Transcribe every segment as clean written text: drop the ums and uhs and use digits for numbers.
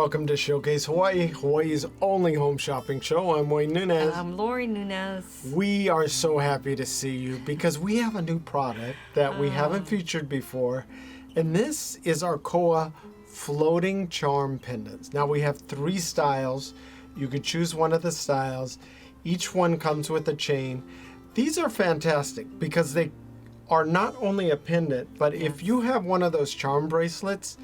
welcome to Showcase Hawaii, Hawaii's only home shopping show. I'm Wayne Nunez. I'm Lori Nunez. We are so happy to see you because we have a new product that we haven't featured before, and this is our Koa Floating Charm Pendants. Now we have 3 styles. You could choose one of the styles. Each one comes with a chain. These are fantastic because they are not only a pendant, but if you have one of those charm bracelets,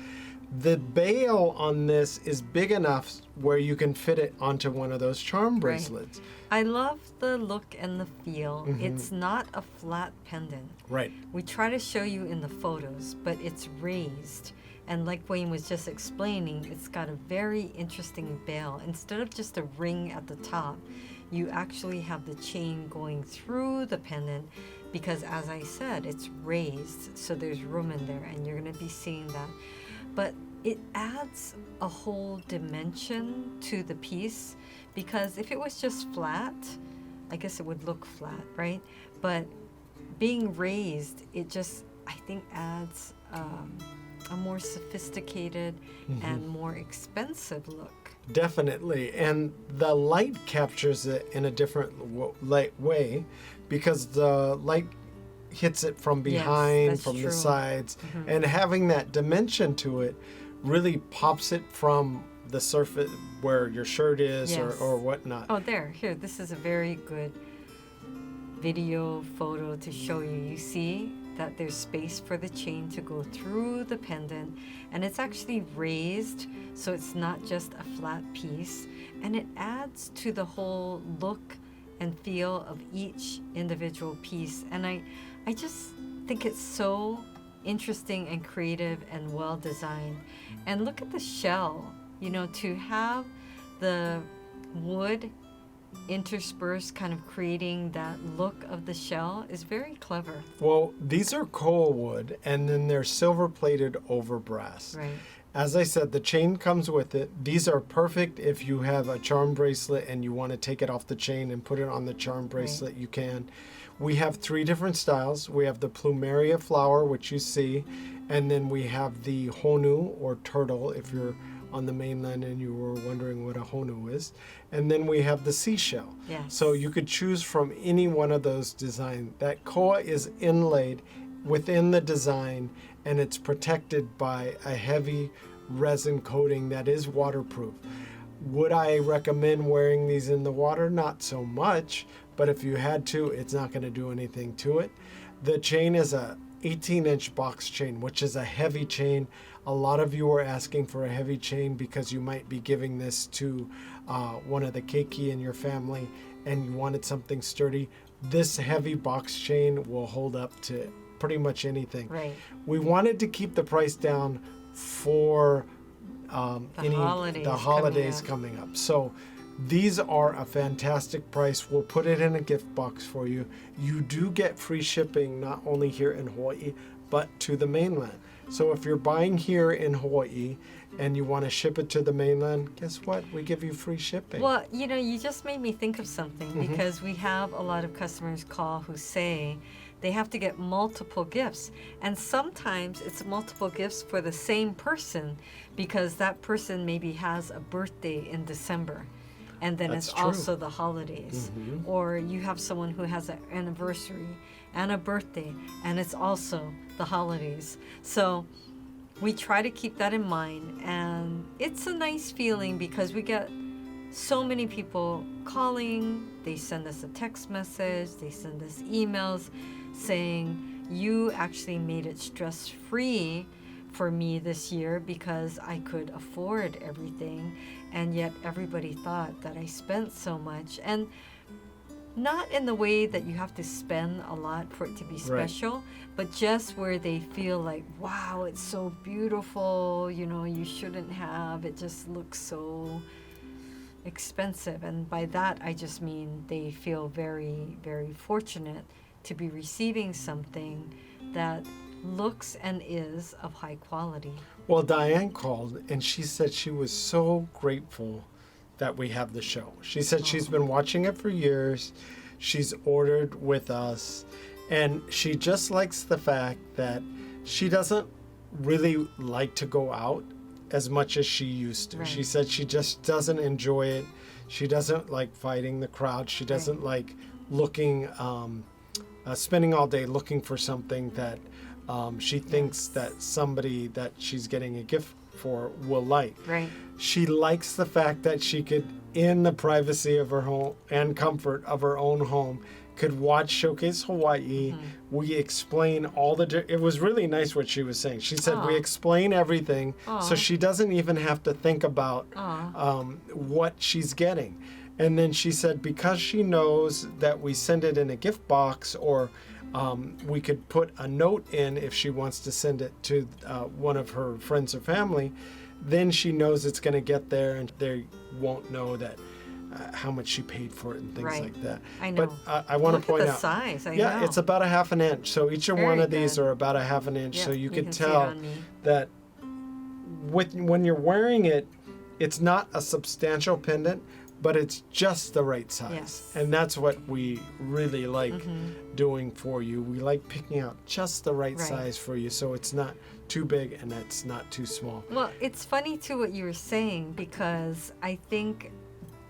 the bail on this is big enough where you can fit it onto one of those charm bracelets. Right. I love the look and the feel. It's not a flat pendant. Right. We try to show you in the photos, but it's raised. And like Wayne was just explaining, it's got a very interesting bail. Instead of just a ring at the top, you actually have the chain going through the pendant because, as I said, it's raised, so there's room in there, and you're going to be seeing that. But it adds a whole dimension to the piece because if it was just flat, I guess it would look flat, right? But being raised, it just, I think, adds a more sophisticated and more expensive look. Definitely. And the light captures it in a different way because the light hits it from behind, from the sides, and having that dimension to it really pops it from the surface where your shirt is or whatnot. Oh, here, this is a very good video photo to show you. You see that there's space for the chain to go through the pendant, and it's actually raised, so it's not just a flat piece, and it adds to the whole look and feel of each individual piece. And I just think it's so interesting and creative and well designed. And look at the shell, you know, to have the wood interspersed, kind of creating that look of the shell is very clever. Well, these are koa wood, and then they're silver plated over brass. Right. As I said, the chain comes with it. These are perfect if you have a charm bracelet and you want to take it off the chain and put it on the charm bracelet, you can. We have 3 different styles. We have the plumeria flower, which you see, and then we have the honu, or turtle, if you're on the mainland and you were wondering what a honu is. And then we have the seashell. Yes. So you could choose from any one of those designs. That koa is inlaid within the design, and it's protected by a heavy resin coating that is waterproof. Would I recommend wearing these in the water? Not so much, but if you had to, it's not going to do anything to it. The chain is a 18-inch box chain, which is a heavy chain. A lot of you are asking for a heavy chain because you might be giving this to one of the keiki in your family and you wanted something sturdy. This heavy box chain will hold up to pretty much anything. Right. We wanted to keep the price down for the holidays coming up. So these are a fantastic price. We'll put it in a gift box for you. You do get free shipping not only here in Hawaii, but to the mainland. So if you're buying here in Hawaii and you want to ship it to the mainland, guess what? We give you free shipping. Well, you know, you just made me think of something because we have a lot of customers call who say they have to get multiple gifts. And sometimes it's multiple gifts for the same person because that person maybe has a birthday in December. And then it's also the holidays. Or you have someone who has an anniversary and a birthday, and it's also the holidays. So we try to keep that in mind, and it's a nice feeling because we get so many people calling. They send us a text message, they send us emails saying, you actually made it stress-free for me this year because I could afford everything, and yet everybody thought that I spent so much. And not in the way that you have to spend a lot for it to be special, but just where they feel like, wow, it's so beautiful, you know, you shouldn't have, it just looks so expensive. And by that, I just mean they feel very, very fortunate to be receiving something that looks and is of high quality. Well, Diane called and she said she was so grateful that we have the show. She said she's been watching it for years. She's ordered with us, and she just likes the fact that she doesn't really like to go out as much as she used to. Right. She said she just doesn't enjoy it. She doesn't like fighting the crowd. She doesn't like looking, spending all day looking for something that she thinks that somebody that she's getting a gift for will like. Right. She likes the fact that she could, in the privacy of her home and comfort of her own home, could watch Showcase Hawaii. We explain all the... It was really nice what she was saying. She said we explain everything, so she doesn't even have to think about what she's getting. And then she said because she knows that we send it in a gift box, or we could put a note in if she wants to send it to one of her friends or family, then she knows it's going to get there and they won't know that how much she paid for it and things like that. I know. But I want to point the out, size. I yeah, know. it's about a half an inch. So each of one Very of these good. are about a half an inch. Yep, So you can could see it tell on me. that when you're wearing it, it's not a substantial pendant, but it's just the right size. Yes. And that's what we really like doing for you. We like picking out just the right size for you, so it's not too big and it's not too small. Well, it's funny too what you were saying, because I think,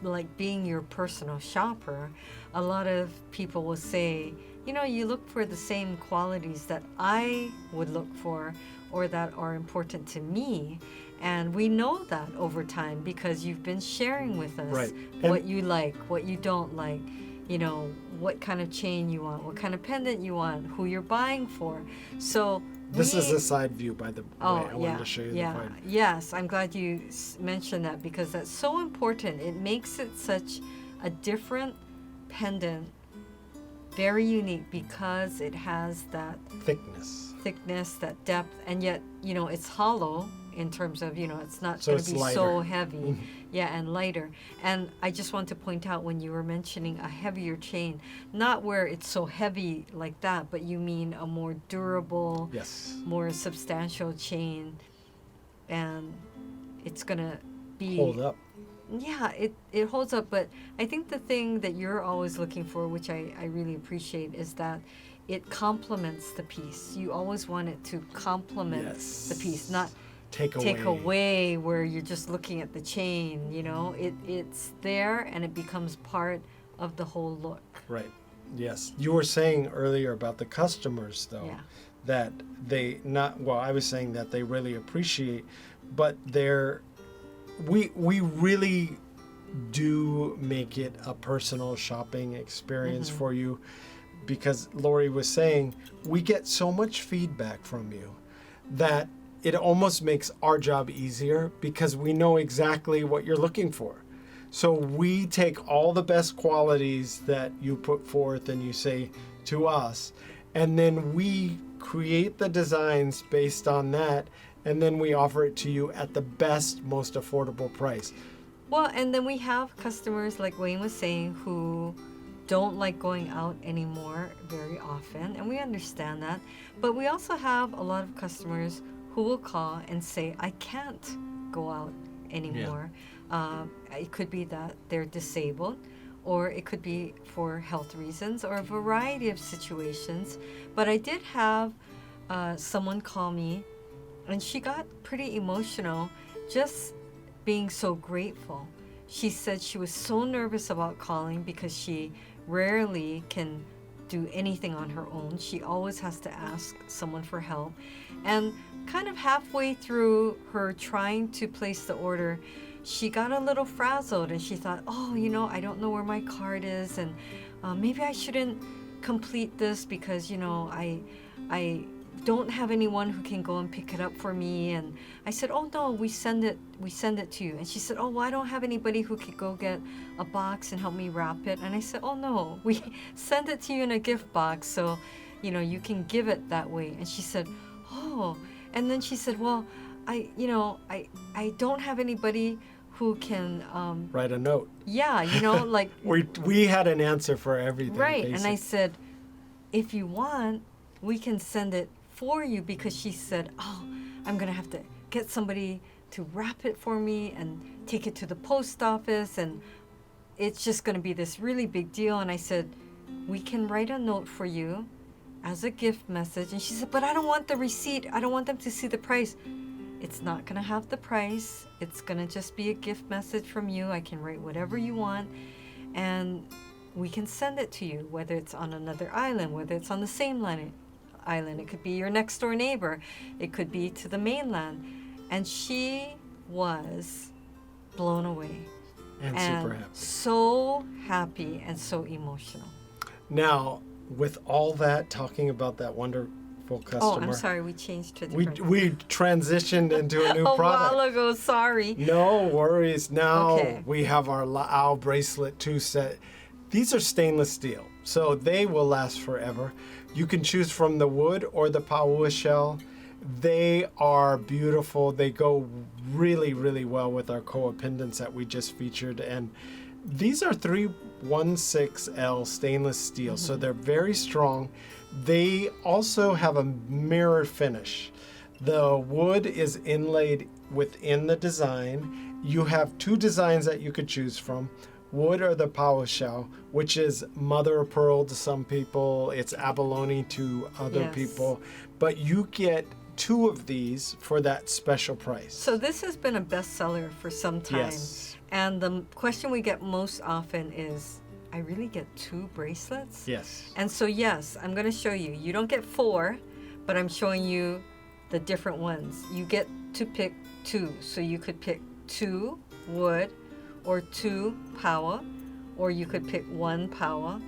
like, being your personal shopper, a lot of people will say, you know, you look for the same qualities that I would look for or that are important to me. And we know that over time because you've been sharing with us Right. what you like, what you don't like, you know, what kind of chain you want, what kind of pendant you want, who you're buying for. So This is a side view, by the way. I wanted to show you the side. Yes, I'm glad you mentioned that, because that's so important. It makes it such a different pendant, very unique, because it has that thickness, that depth, and yet, you know, it's hollow in terms of, you know, it's not So going it's to be lighter. so heavy. Yeah, and lighter. And I just want to point out, when you were mentioning a heavier chain, not where it's so heavy like that, but you mean a more durable, more substantial chain, and it's going to be... Hold up. Yeah, it holds up, but I think the thing that you're always looking for, which I really appreciate, is that it complements the piece. You always want it to complement the piece, not take away where you're just looking at the chain, you know. It's there and it becomes part of the whole look. Right. Yes. You were saying earlier about the customers, though, that they I was saying that they really appreciate, but we really do make it a personal shopping experience for you, because Lori was saying we get so much feedback from you that it almost makes our job easier, because we know exactly what you're looking for. So we take all the best qualities that you put forth and you say to us, and then we create the designs based on that, and then we offer it to you at the best, most affordable price. Well, and then we have customers, like Wayne was saying, who don't like going out anymore very often, and we understand that. But we also have a lot of customers who will call and say, I can't go out anymore. It could be that they're disabled, or it could be for health reasons, or a variety of situations. But I did have someone call me, and she got pretty emotional, just being so grateful. She said she was so nervous about calling because she rarely can do anything on her own. She always has to ask someone for help. And kind of halfway through her trying to place the order, she got a little frazzled, and she thought, oh, you know, I don't know where my card is, and maybe I shouldn't complete this because, you know, I don't have anyone who can go and pick it up for me. And I said, oh no, we send it to you. And she said, oh, well, I don't have anybody who could go get a box and help me wrap it. And I said, oh no, we send it to you in a gift box, so, you know, you can give it that way. And she said, oh. And then she said, well, I don't have anybody who can write a note. Yeah, you know, like we had an answer for everything. Right. Basically. And I said, if you want, we can send it for you, because she said, oh, I'm gonna have to get somebody to wrap it for me and take it to the post office, and it's just gonna be this really big deal. And I said, we can write a note for you as a gift message. And she said, but I don't want the receipt, I don't want them to see the price. It's not going to have the price. It's going to just be a gift message from you. I can write whatever you want, and we can send it to you, whether it's on another island, whether it's on the same island. It could be your next door neighbor. It could be to the mainland. And she was blown away. And super happy. So happy and so emotional. Now, with all that, talking about that wonderful customer. Oh, I'm sorry. We changed to a different. We transitioned into a new product. A while ago. Sorry. No worries. Now Okay. we have our La'au bracelet 2 set. These are stainless steel, so they will last forever. You can choose from the wood or the paua shell. They are beautiful. They go really, really well with our Koa pendants that we just featured. And these are 316L stainless steel, so they're very strong. They also have a mirror finish. The wood is inlaid within the design. You have 2 designs that you could choose from. Wood or the paua shell, which is mother of pearl to some people. It's abalone to other Yes. people. But you get 2 of these for that special price. So this has been a bestseller for some time. Yes. And the question we get most often is, I really get 2 bracelets? Yes. And so yes, I'm going to show you. You don't get 4, but I'm showing you the different ones. You get to pick 2. So you could pick 2 wood or 2 paua, or you could pick 1 paua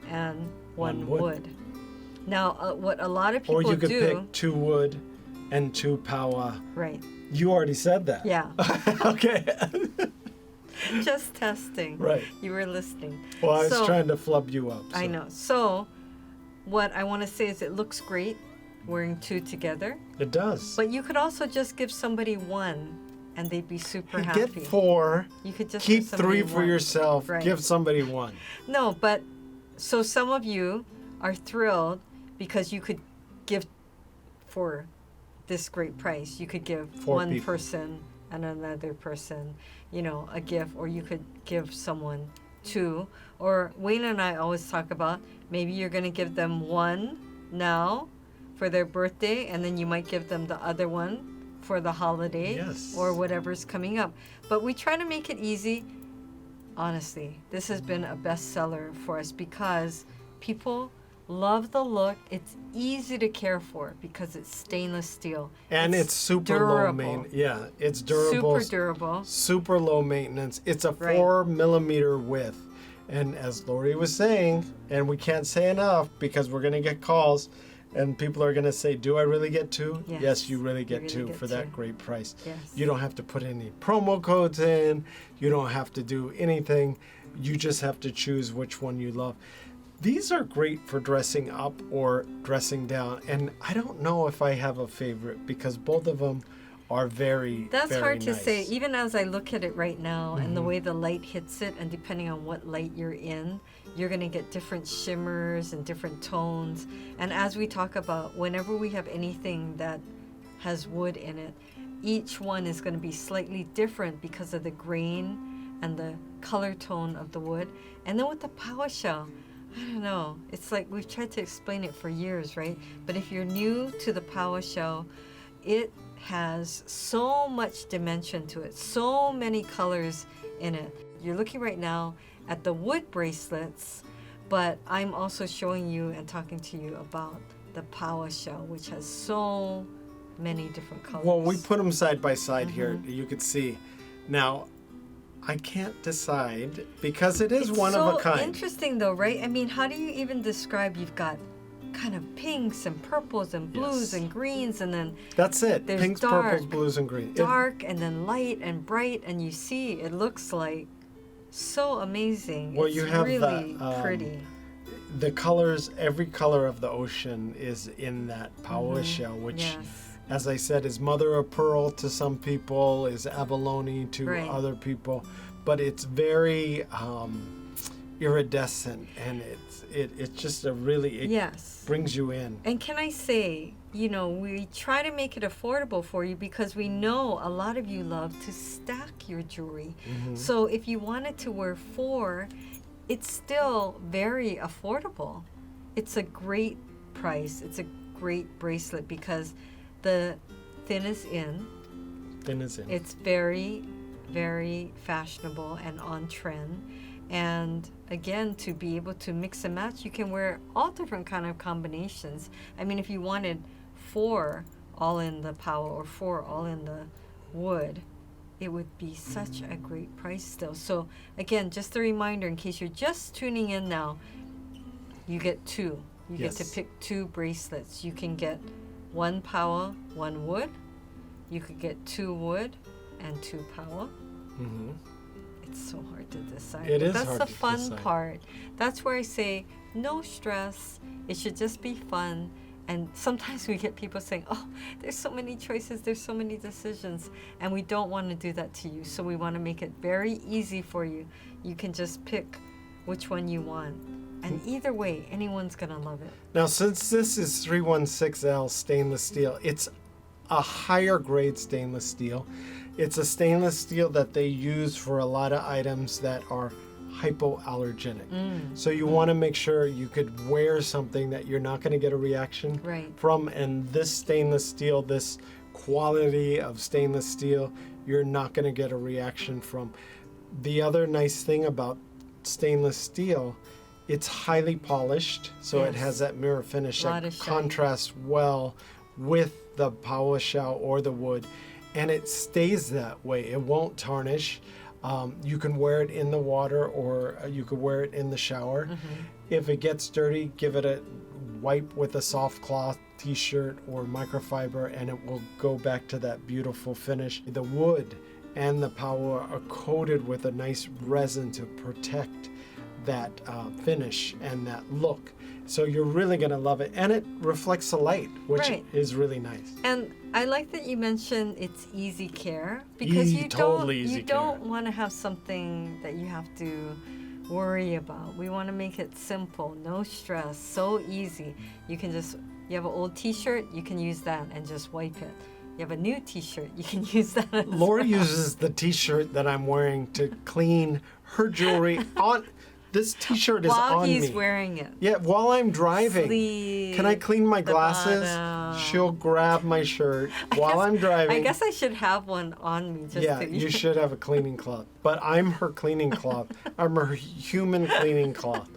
and 1 One wood. wood. Now, what a lot of people Or you could do, pick 2 wood and 2 paua. right? You already said that. Yeah, Okay. just testing. Right. You were listening. Well, I was So- trying to flub you up. I so. know. So, what I want to say is, it looks great wearing 2 together, It does. but you could also just give somebody 1, and they'd be super happy. Get 4. You could just Keep give somebody 3 for 1. yourself. Right. Give somebody 1. No, but so some of you are thrilled because you could give for this great price. You could give 4 one people. person and another person, a gift, or you could give someone 2. Or Wayne and I always talk about, maybe you're going to give them 1 now for their birthday, and then you might give them the other one for the holiday Yes. or whatever's coming up. But we try to make it easy. Honestly, this has been a bestseller for us because people love the look. It's easy to care for because it's stainless steel. And it's super low durable. maintenance. Yeah, it's durable. Super durable. Super low maintenance. It's a Right. 4 millimeter width. And as Lori was saying, and we can't say enough because we're going to get calls and people are going to say, do I really get 2? Yes, You really get really 2 get for 2. that great price. Yes. You don't have to put any promo codes in. You don't have to do anything. You just have to choose which one you love. These are great for dressing up or dressing down. And I don't know if I have a favorite because both of them are very, That's very hard to nice. say. Even as I look at it right now and the way the light hits it, and depending on what light you're in, you're going to get different shimmers and different tones. And as we talk about, whenever we have anything that has wood in it, each one is going to be slightly different because of the grain and the color tone of the wood. And then with the paua shell, I don't know. It's like we've tried to explain it for years, right? But if you're new to the paua shell, it has so much dimension to it, so many colors in it. You're looking right now at the wood bracelets, but I'm also showing you and talking to you about the paua shell, which has so many different colors. Well, we put them side by side here. You could see. Now, I can't decide because it is one of a so kind. interesting though, right? I mean, how do you even describe, you've got kind of pinks and purples and blues Yes. and greens, and then That's it. There's Pinks, dark, purples, blues, and greens. dark and then light and bright, and you see it looks like so amazing. Well, it's you have really the, pretty. The colors, every color of the ocean is in that paua shell, which, Yes. as I said, is mother of pearl to some people, is abalone to Right. other people, but it's very iridescent, and it's just a really, it Yes. brings you in. And can I say, we try to make it affordable for you because we know a lot of you love to stack your jewelry. So if you wanted to wear 4, it's still very affordable. It's a great price. It's a great bracelet because the thin is in, In is in. It's very, very fashionable and on trend. And again, to be able to mix and match, you can wear all different kind of combinations. I mean, if you wanted 4 all in the power or 4 all in the wood, it would be such a great price still. So again, just a reminder, in case you're just tuning in now, you get 2. You get to pick 2 bracelets. You can get 1 power, 1 wood. You could get 2 wood and 2 power. Mm-hmm. It's so hard to decide. It but is that's hard the to fun decide. part. That's where I say no stress. It should just be fun. And sometimes we get people saying, oh, there's so many choices, there's so many decisions. And we don't want to do that to you. So we want to make it very easy for you. You can just pick which one you want. And either way, anyone's going to love it. Now, since this is 316L stainless steel, it's a higher grade stainless steel. It's a stainless steel that they use for a lot of items that are hypoallergenic. So you want to make sure you could wear something that you're not going to get a reaction from. And this stainless steel, this quality of stainless steel, you're not going to get a reaction from. The other nice thing about stainless steel, it's highly polished, so it has that mirror finish that contrasts well with the polish out or the wood, and it stays that way. It won't tarnish. You can wear it in the water, or you could wear it in the shower. If it gets dirty, give it a wipe with a soft cloth, t-shirt, or microfiber, and it will go back to that beautiful finish. The wood and the power are coated with a nice resin to protect that finish and that look. So you're really going to love it. And it reflects the light, which is really nice. And I like that you mentioned it's easy care, because you don't want to have something that you have to worry about. We want to make it simple, no stress, so easy. You can just, you have an old t-shirt, you can use that and just wipe it. You have a new t-shirt, you can use that as Laura well. uses the t-shirt that I'm wearing to clean her jewelry on. This t-shirt is on me. While he's wearing it. Yeah, while I'm driving. Sleeve, Can I clean my the glasses? bottom. She'll grab my shirt while I'm driving. I guess I should have one on me. Just Yeah, to, you should have a cleaning cloth. But I'm her cleaning cloth. I'm her human cleaning cloth.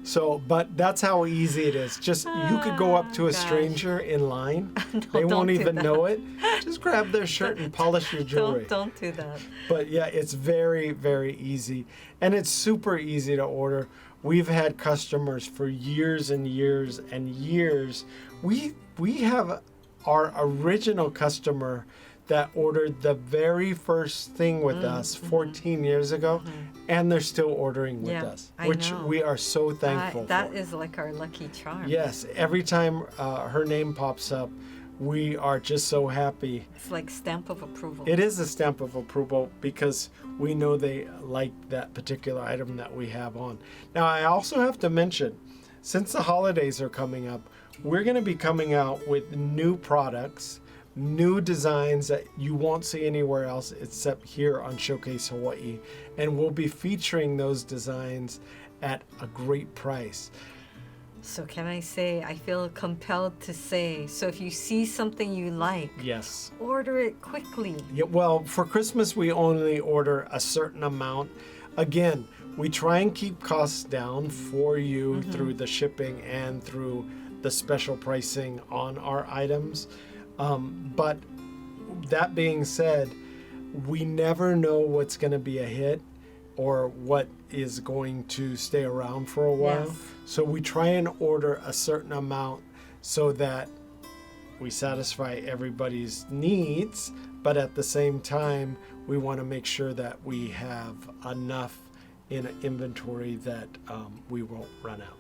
So, but that's how easy it is. Just, you could go up to a stranger in line. They won't even know it. Just grab their shirt and polish your jewelry. Don't do that. But yeah, it's very, very easy. And it's super easy to order. We've had customers for years and years and years. We have our original customer that ordered the very first thing with us 14 years ago, and they're still ordering with us, which we are so thankful that for. is like our lucky charm. Yes, every time her name pops up, we are just so happy. It's like stamp of approval. It is a stamp of approval because we know they like that particular item that we have on. Now, I also have to mention, since the holidays are coming up, we're going to be coming out with new products, new designs that you won't see anywhere else except here on Showcase Hawaii. And we'll be featuring those designs at a great price. So can I say, I feel compelled to say, so if you see something you like, yes, order it quickly. Yeah, well, for Christmas, we only order a certain amount. Again, we try and keep costs down for you through the shipping and through the special pricing on our items. But that being said, we never know what's going to be a hit or what is going to stay around for a while. Yes. So we try and order a certain amount so that we satisfy everybody's needs, but at the same time, we want to make sure that we have enough in inventory that we won't run out.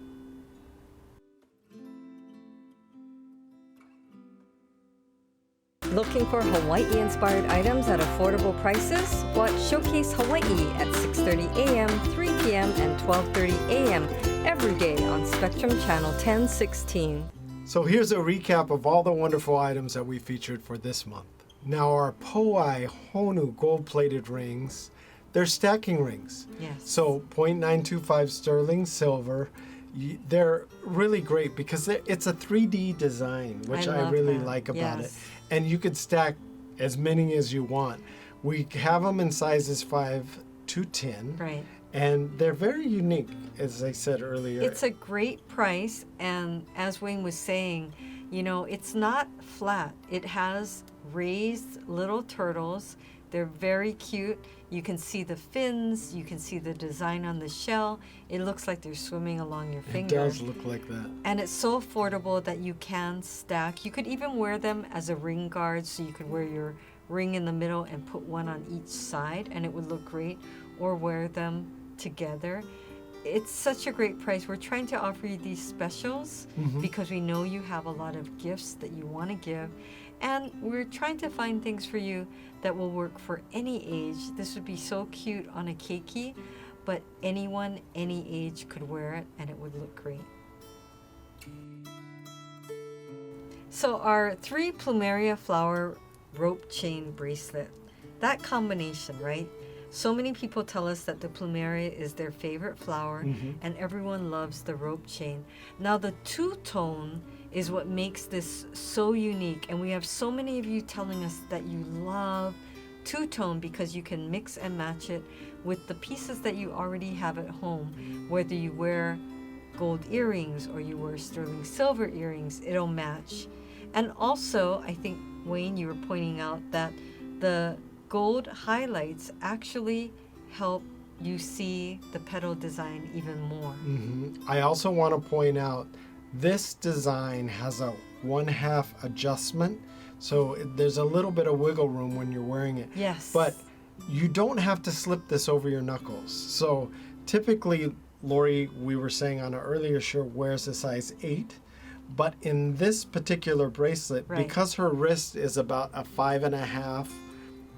Looking for Hawaii-inspired items at affordable prices? Watch Showcase Hawaii at 6:30 a.m., 3 p.m., and 12:30 a.m. every day on Spectrum Channel 1016. So here's a recap of all the wonderful items that we featured for this month. Now our Poai Honu gold-plated rings, they're stacking rings. Yes. So 0.925 sterling silver. They're really great because it's a 3D design, which I really like about it. And you could stack as many as you want. We have them in sizes 5 to 10. Right. And they're very unique, as I said earlier. It's a great price, and as Wayne was saying, you know, it's not flat. It has raised little turtles. They're very cute. You can see the fins. You can see the design on the shell. It looks like they're swimming along your finger. It does look like that. And it's so affordable that you can stack. You could even wear them as a ring guard, so you could wear your ring in the middle and put one on each side, and it would look great. Or wear them together. It's such a great price. We're trying to offer you these specials because we know you have a lot of gifts that you want to give, and we're trying to find things for you that will work for any age. This would be so cute on a keiki, but anyone, any age could wear it and it would look great. So our 3 plumeria flower rope chain bracelet, that combination, right? So many people tell us that the plumeria is their favorite flower, and everyone loves the rope chain. Now the two-tone is what makes this so unique, and we have so many of you telling us that you love two-tone because you can mix and match it with the pieces that you already have at home. Whether you wear gold earrings or you wear sterling silver earrings, it'll match. And also, I think, Wayne, you were pointing out that the gold highlights actually help you see the petal design even more. I also want to point out this design has a 1/2 adjustment, so there's a little bit of wiggle room when you're wearing it. Yes. But you don't have to slip this over your knuckles. So typically, Lori, we were saying on an earlier show, wears a size 8. But in this particular bracelet, because her wrist is about a 5.5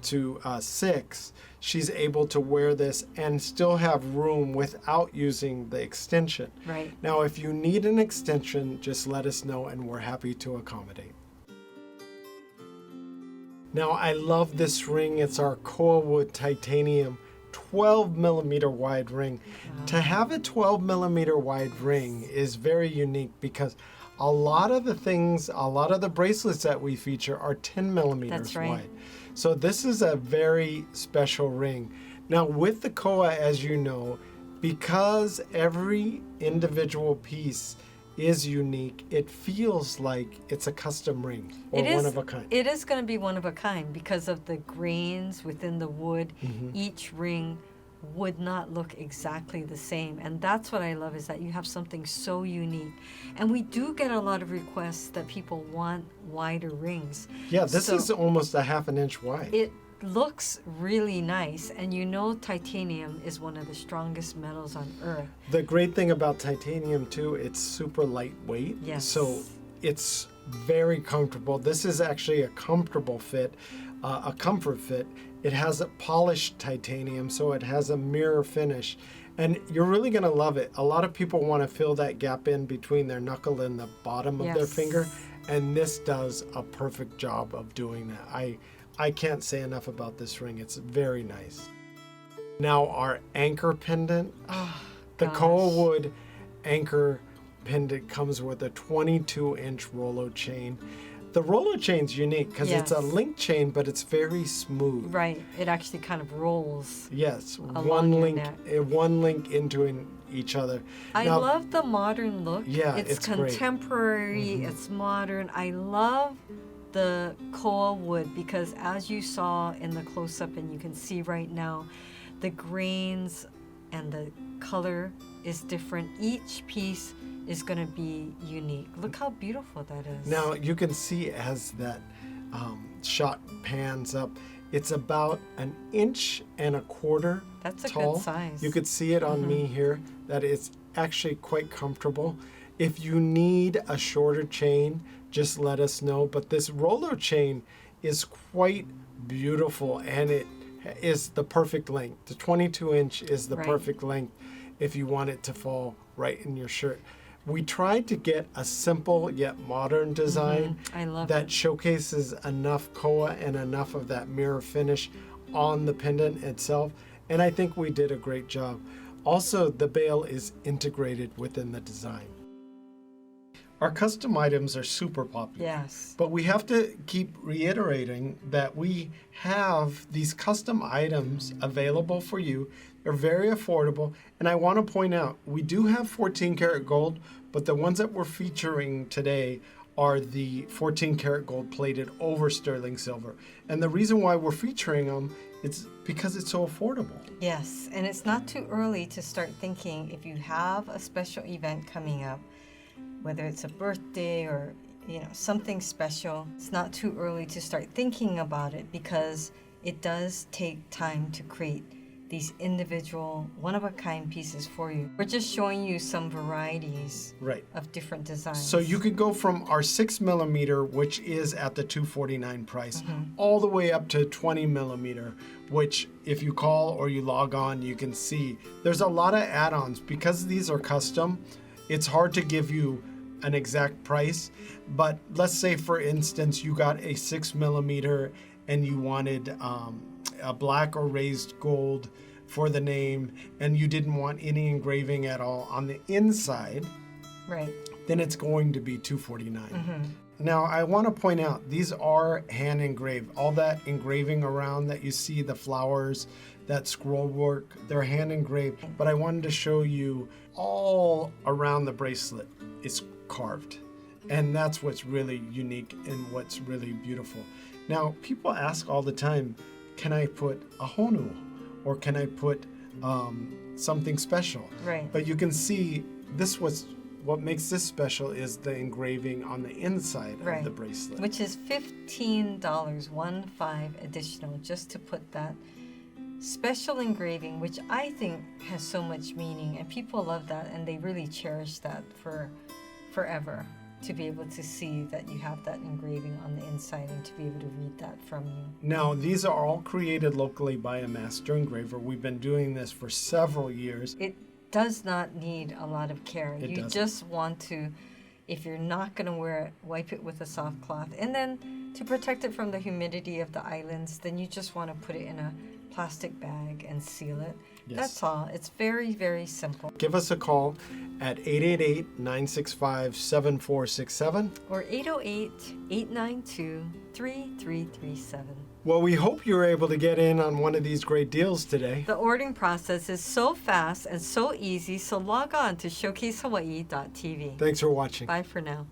to 6, she's able to wear this and still have room without using the extension. Right. Now, if you need an extension, just let us know and we're happy to accommodate. Now, I love this ring. It's our Koa wood titanium 12 millimeter wide ring. To have a 12 millimeter wide ring is very unique because a lot of the bracelets that we feature are 10 millimeters wide. So this is a very special ring. Now with the Koa, as you know, because every individual piece is unique, it feels like it's a custom ring or one of a kind. It is going to be one of a kind because of the grains within the wood. Each ring would not look exactly the same, and that's what I love, is that you have something so unique. And we do get a lot of requests that people want wider rings. Yeah, this is almost a 1/2 inch wide. It looks really nice, and you know titanium is one of the strongest metals on earth. The great thing about titanium too, it's super lightweight. Yes. So it's very comfortable. This is actually a comfortable fit, a comfort fit. It has a polished titanium, so it has a mirror finish. And you're really going to love it. A lot of people want to fill that gap in between their knuckle and the bottom of their finger, and this does a perfect job of doing that. I can't say enough about this ring. It's very nice. Now our anchor pendant. The Koa wood anchor pendant comes with a 22-inch Rolo chain. The Rolo chain's unique because it's a link chain, but it's very smooth. Right. It actually kind of rolls. Yes, one link into each other. I love the modern look. Yeah, it's contemporary. It's modern. I love the Koa wood because, as you saw in the close-up, and you can see right now, the grains and the color is different. Each piece is going to be unique. Look how beautiful that is. Now you can see as that shot pans up, it's about 1.25 inches That's a tall. good size. You could see it on me here, that it's actually quite comfortable. If you need a shorter chain, just let us know. But this Rolo chain is quite beautiful, and it is the perfect length. The 22-inch is the perfect length if you want it to fall right in your shirt. We tried to get a simple yet modern design that showcases enough Koa and enough of that mirror finish on the pendant itself, and I think we did a great job. Also, the bail is integrated within the design. Our custom items are super popular. Yes. But we have to keep reiterating that we have these custom items available for you. They're very affordable. And I want to point out, we do have 14 karat gold, but the ones that we're featuring today are the 14 karat gold plated over sterling silver. And the reason why we're featuring them is because it's so affordable. Yes, and it's not too early to start thinking if you have a special event coming up, whether it's a birthday or something special. It's not too early to start thinking about it because it does take time to create these individual one-of-a-kind pieces for you. We're just showing you some varieties Right. of different designs. So you could go from our 6mm, which is at the $249 price, all the way up to 20mm, which if you call or you log on, you can see. There's a lot of add-ons. Because these are custom, it's hard to give you an exact price. But let's say, for instance, you got a 6mm and you wanted a black or raised gold for the name, and you didn't want any engraving at all on the inside, right, then it's going to be $249. Now, I want to point out, these are hand engraved. All that engraving around that you see, the flowers, that scroll work, they're hand engraved. But I wanted to show you all around the bracelet is carved. And that's what's really unique and what's really beautiful. Now, people ask all the time, can I put a honu or can I put something special? right. But you can see what makes this special is the engraving on the inside Right. of the bracelet. Which is $15, 15 additional, just to put that special engraving, which I think has so much meaning, and people love that, and they really cherish that for forever, to be able to see that you have that engraving on the inside and to be able to read that from you. Now, these are all created locally by a master engraver. We've been doing this for several years. It does not need a lot of care. It You doesn't. just want to, if you're not going to wear it, wipe it with a soft cloth. And then to protect it from the humidity of the islands, then you just want to put it in a plastic bag and seal it. Yes. That's all. It's very, very simple. Give us a call at 888-965-7467. Or 808-892-3337. Well, we hope you were able to get in on one of these great deals today. The ordering process is so fast and so easy, so log on to showcasehawaii.tv. Thanks for watching. Bye for now.